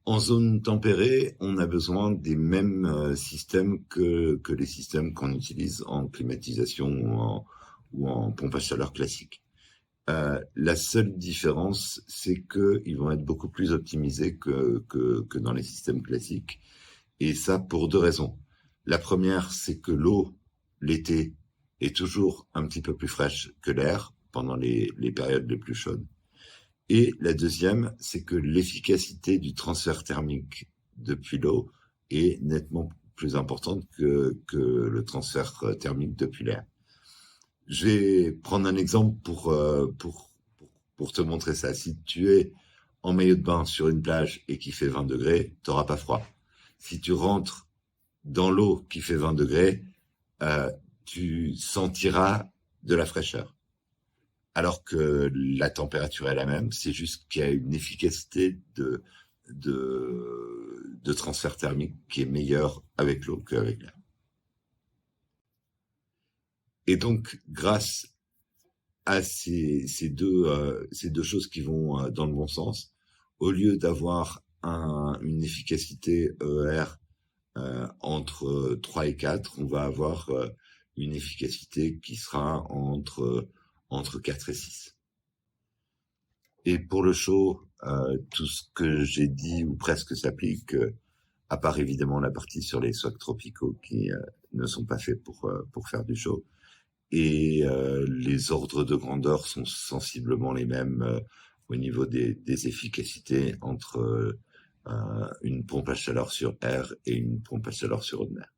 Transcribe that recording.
En zone tempérée, on a besoin des mêmes systèmes que les systèmes qu'on utilise en climatisation ou en pompe à chaleur classique. La seule différence, c'est qu'ils vont être beaucoup plus optimisés que dans les systèmes classiques. Et ça pour deux raisons. La première, c'est que l'eau, l'été, est toujours un petit peu plus fraîche que l'air pendant les périodes les plus chaudes. Et la deuxième, c'est que l'efficacité du transfert thermique depuis l'eau est nettement plus importante que le transfert thermique depuis l'air. Je vais prendre un exemple pour te montrer ça. Si tu es en maillot de bain sur une plage et qui fait 20 degrés, tu n'auras pas froid. Si tu rentres dans l'eau qui fait 20 degrés, tu sentiras de la fraîcheur. Alors que la température est la même, c'est juste qu'il y a une efficacité de transfert thermique qui est meilleure avec l'eau qu'avec l'air. Et donc, grâce à ces deux choses qui vont dans le bon sens, au lieu d'avoir une efficacité EER entre 3 et 4, on va avoir une efficacité qui sera entre 4 et 6. Et pour le chaud, tout ce que j'ai dit ou presque s'applique, à part évidemment la partie sur les socs tropicaux qui ne sont pas faits pour faire du chaud. Et les ordres de grandeur sont sensiblement les mêmes au niveau des efficacités entre une pompe à chaleur sur air et une pompe à chaleur sur eau de mer.